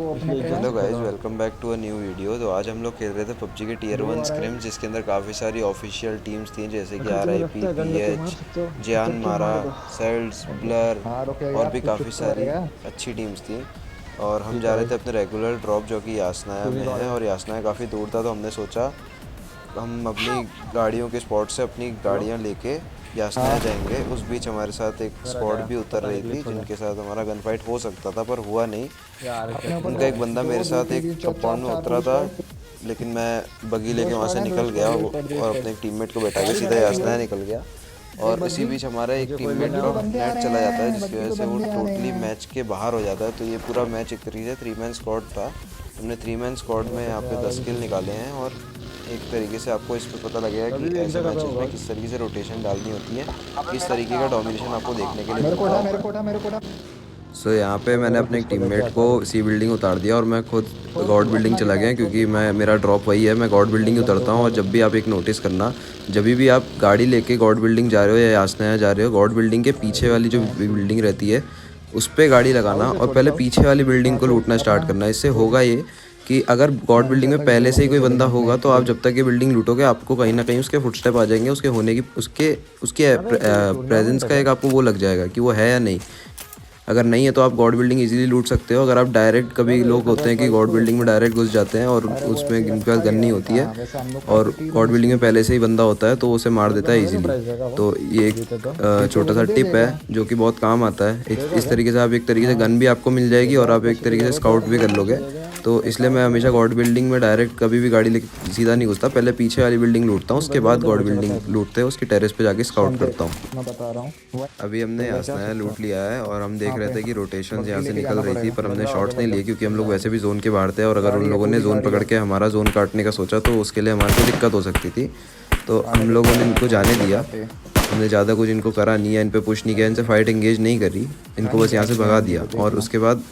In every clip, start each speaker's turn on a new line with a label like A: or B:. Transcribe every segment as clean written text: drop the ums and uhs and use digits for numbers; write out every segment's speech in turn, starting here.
A: Hello guys, welcome back to a new video. तो आज हम लोग खेल रहे थे पबजी के टीयर वन स्क्रिम्स, जिसके अंदर काफ़ी सारी ऑफिशियल टीम्स थी, जैसे कि RIP, PH, जियान मारा, सेल्स, ब्लर और भी काफ़ी सारी अच्छी टीम्स थी। और हम जा रहे थे अपने रेगुलर ड्रॉप, जो कि यासनाया में है, और यासनाया काफ़ी दूर था। तो हमने सोचा हम अपनी गाड़ियों के स्पॉट से अपनी गाड़ियाँ लेके यासनाया जाएंगे। उस बीच हमारे साथ एक स्क्वाड भी उतर रही थी, जिनके साथ हमारा गन फाइट हो सकता था, पर हुआ नहीं। उनका एक बंदा मेरे साथ एक कंपाउंड में उतरा था, लेकिन मैं बगी लेके वहाँ से निकल गया और अपने एक टीममेट को बैठा के सीधा यासनाया निकल गया। और इसी बीच हमारा एक टीममेट का नेट चला जाता है, जिसकी वजह से वो टोटली मैच के बाहर हो जाता है। तो ये पूरा मैच एक तरीके से 3 मैन स्क्वाड था। हमने 3 मैन स्क्वाड में यहाँ पे 10 किल निकाले हैं। और एक तरीके से आपको इस पर पता लगेगा कि ऐसे मैचेस में किस तरीके से रोटेशन डालनी होती है, किस तरीके का डोमिनेशन आपको देखने के लिए मिलता है। सो यहाँ पे मैंने अपने एक टीममेट को सी बिल्डिंग उतार दिया और मैं खुद गॉड बिल्डिंग चला गया, क्योंकि मेरा ड्रॉप वही है, मैं गॉड बिल्डिंग ही उतरता हूँ। और जब भी आप एक नोटिस करना, जब भी आप गाड़ी लेके गॉड बिल्डिंग जा रहे हो या यासनाया जा रहे हो, गॉड बिल्डिंग के पीछे वाली जो बिल्डिंग रहती है उस पर गाड़ी लगाना और पहले पीछे वाली बिल्डिंग को लूटना स्टार्ट करना। इससे होगा ये कि अगर गॉड बिल्डिंग में पहले से ही कोई बंदा होगा, तो आप जब तक ये बिल्डिंग लूटोगे आपको कहीं ना कहीं उसके फुटस्टेप आ जाएंगे, उसके होने की उसके प्रेजेंस का एक आपको वो लग जाएगा कि वो है या नहीं। अगर नहीं है तो आप गॉड बिल्डिंग इजीली लूट सकते हो। अगर आप डायरेक्ट, कभी लोग होते हैं कि गॉड बिल्डिंग में डायरेक्ट घुस जाते हैं और उसमें इनके पास गन नहीं होती है और गॉड बिल्डिंग में पहले से ही बंदा होता है, तो वो उसे मार देता है इजीली। तो ये एक छोटा सा टिप है जो कि बहुत काम आता है। इस तरीके से आप एक तरीके से गन भी आपको मिल जाएगी और आप एक तरीके से स्काउट भी कर लोगे। तो इसलिए मैं हमेशा गॉड बिल्डिंग में डायरेक्ट कभी भी गाड़ी लेके सीधा नहीं घुसता, पहले पीछे वाली बिल्डिंग लूटता हूँ, उसके बाद गॉड बिल्डिंग लूटते हैं, उसकी टेरेस पे जाके स्काउट करता हूँ। अभी हमने यासनाया लूट लिया है और हम देख रहे थे कि रोटेशन यहाँ से निकल रही थी, पर हमने शॉट्स नहीं लिए क्योंकि हम लोग वैसे भी जोन के बाहर थे। और अगर उन लोगों ने जोन पकड़ के हमारा जोन काटने का सोचा तो उसके लिए हमारे को दिक्कत हो सकती थी। तो हम लोगों ने इनको जाने दिया, हमने ज़्यादा कुछ इनको करा नहीं है, इन पे पुश नहीं किया, इनसे फाइट एंगेज नहीं करी, इनको बस यहाँ से भगा दिया। और उसके बाद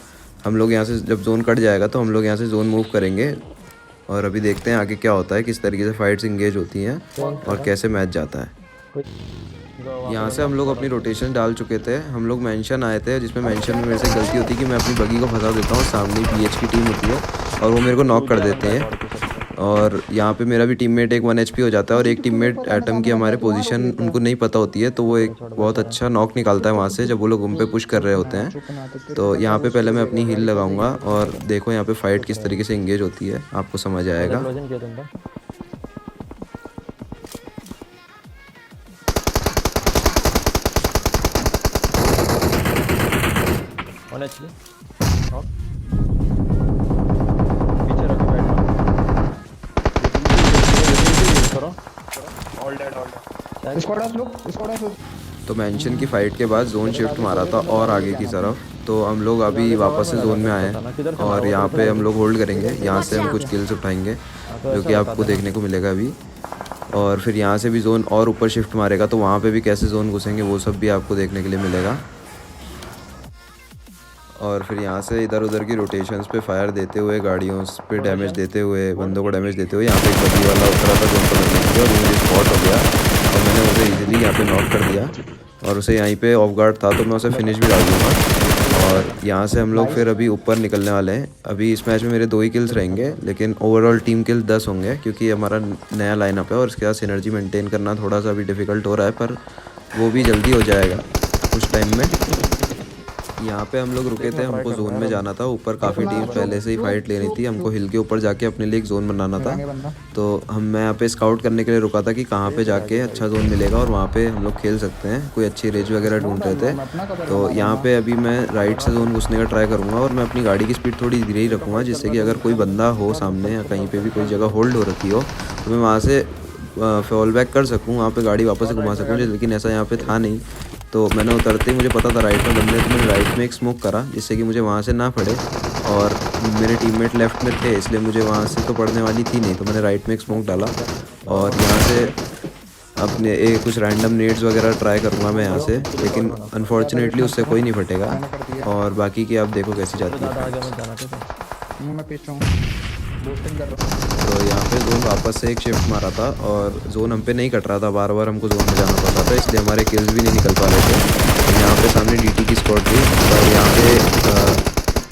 A: हम लोग यहाँ से जब जोन कट जाएगा तो हम लोग यहाँ से जोन मूव करेंगे। और अभी देखते हैं आगे क्या होता है, किस तरीके से फाइट्स इंगेज होती हैं और कैसे मैच जाता है। यहाँ से हम लोग अपनी रोटेशन डाल चुके थे, हम लोग मेंशन आए थे, जिसमें मेंशन में मेरे से गलती होती है कि मैं अपनी बगी को फंसा देता हूँ, सामने PH की टीम होती है और वो मेरे को नॉक कर देते हैं। और यहाँ पे मेरा भी टीममेट एक 1 HP हो जाता है और एक टीममेट एटम की हमारे पोजीशन उनको नहीं पता होती है, तो वो एक बहुत अच्छा नॉक निकालता है वहाँ से जब वो लोग उन पे पुश कर रहे होते हैं। तो यहाँ पे पहले मैं अपनी हील लगाऊंगा और देखो यहाँ पे फाइट किस तरीके से इंगेज होती है, आपको समझ आएगा। तो मेंशन की फ़ाइट के बाद जोन शिफ्ट मारा था और आगे की तरफ, तो हम लोग अभी वापस से जोन में आए और यहाँ पे हम लोग होल्ड करेंगे। यहाँ से हम कुछ किल्स उठाएंगे जो कि आपको देखने को मिलेगा अभी। और फिर यहाँ से भी जोन और ऊपर शिफ्ट मारेगा, तो वहाँ पे भी कैसे जोन घुसेंगे वो सब भी आपको देखने के लिए मिलेगा। और फिर यहाँ से इधर उधर की रोटेशंस पे फायर देते हुए, गाड़ियों पे डैमेज देते हुए, बंदों को डैमेज देते हुए, यहाँ पे एक बगी वाला उतरा था जोन पकड़ने के लिए और मुझे स्पॉट हो गया और मैंने उसे इजीली यहाँ पे नॉक कर दिया। और उसे यहीं पे ऑफ गार्ड था तो मैं उसे फिनिश भी डाल दूँगा। और यहाँ से हम लोग फिर अभी ऊपर निकलने वाले हैं। अभी इस मैच में मेरे 2 ही किल्स रहेंगे, लेकिन ओवरऑल टीम किल 10 होंगे, क्योंकि हमारा नया लाइनअप है और इसके बाद सिनर्जी मेंटेन करना थोड़ा सा अभी डिफ़िकल्ट हो रहा है, पर वो भी जल्दी हो जाएगा कुछ टाइम में। यहाँ पे हम लोग रुके थे, हमको जोन में जाना था। ऊपर काफ़ी टीम्स पहले से ही फाइट ले रही थी, हमको हिल के ऊपर जाके अपने लिए एक जोन बनाना था। तो मैं यहाँ पे स्काउट करने के लिए रुका था कि कहाँ पे जाके अच्छा जोन मिलेगा और वहाँ पे हम लोग खेल सकते हैं, कोई अच्छी रेंज वगैरह ढूंढ रहे थे। तो यहाँ पे अभी मैं राइट से जोन घुसने का ट्राई करूँगा और मैं अपनी गाड़ी की स्पीड थोड़ी धीरे ही रखूँगा, जिससे कि अगर कोई बंदा हो सामने या कहीं पर भी कोई जगह होल्ड हो रखी हो तो मैं वहाँ से फॉल बैक कर सकूँ, वहाँ पे गाड़ी वापस से घुमा सकूँ। लेकिन ऐसा यहाँ पे था नहीं, तो मैंने उतरते ही मुझे पता था राइट में बंदे, तो मैंने राइट में एक स्मोक करा जिससे कि मुझे वहाँ से ना पड़े। और मेरे टीममेट लेफ़्ट में थे, इसलिए मुझे वहाँ से तो पड़ने वाली थी नहीं, तो मैंने राइट में एक स्मोक डाला और यहाँ से अपने कुछ रैंडम नेड्स वगैरह ट्राई करूँगा मैं यहाँ से, लेकिन अनफॉर्चुनेटली उससे कोई नहीं फटेगा। और बाकी की आप देखो कैसी जाती है। तो यहाँ पे जोन वापस से एक शिफ्ट मारा था और जोन हम पे नहीं कट रहा था, बार बार हमको जोन में जाना पड़ता था, इसलिए हमारे किल्स भी नहीं निकल पा रहे थे। तो यहाँ पे सामने DT की स्क्वाड थी और यहाँ पे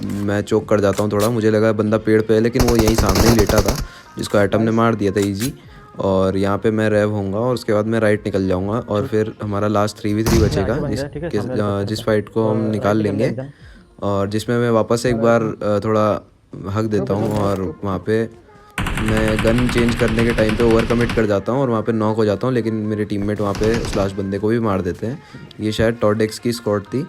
A: मैं चोक कर जाता हूँ थोड़ा। मुझे लगा बंदा पेड़ पे है, लेकिन वो यहीं सामने ही लेटा था जिसको एटम ने मार दिया था ईजी। और यहाँ पे मैं रेव होऊंगा और उसके बाद मैं राइट निकल जाऊँगा और फिर हमारा लास्ट 3v3 बचेगा जिस फाइट को हम निकाल लेंगे, और जिसमें मैं वापस एक बार थोड़ा हक देता हूँ और वहाँ पे मैं गन चेंज करने के टाइम पे ओवर कमिट कर जाता हूँ और वहाँ पे नॉक हो जाता हूँ, लेकिन मेरे टीममेट वहाँ पे उस लास्ट बंदे को भी मार देते हैं। ये शायद टॉडेक्स की स्क्वाड थी।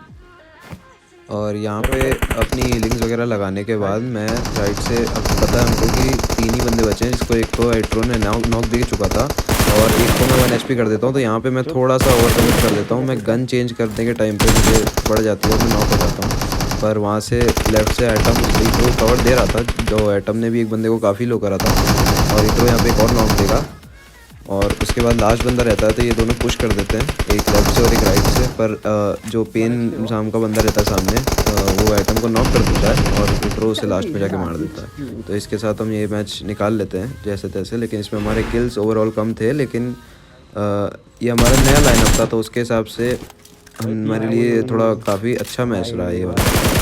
A: और यहाँ पे अपनी हीलिंग्स वगैरह लगाने के बाद मैं राइट से, अब पता है हमको कि 3 ही बंदे बचे हैं, जिसको एक तो एट्रो ने नॉक दे चुका था और एक को मैं 1 HP कर देता हूँ। तो यहाँ पे मैं थोड़ा सा ओवर कमिट कर देता हूँ। मैं गन चेंज करने के टाइम पे मुझे पड़ जाती है और मैं नॉक हो जाता हूँ। पर वहाँ से लेफ्ट से एटम इट्रो कवर दे रहा था, जो एटम ने भी एक बंदे को काफ़ी लो करा था, और इट्रो यहाँ पे एक और नॉक देगा। और उसके बाद लास्ट बंदा रहता है, तो ये दोनों पुश कर देते हैं, एक लेफ्ट से और एक राइट से। पर जो पेन शाम का बंदा रहता है सामने, वो एटम को नॉक कर देता है और इट्रो उसे लास्ट में जाके मार देता है। तो इसके साथ हम ये मैच निकाल लेते हैं जैसे तैसे। लेकिन इसमें हमारे किल्स ओवरऑल कम थे, लेकिन ये हमारा नया लाइनअप था, तो उसके हिसाब से हमारे लिए थोड़ा काफ़ी अच्छा मैच रहा ये वाला।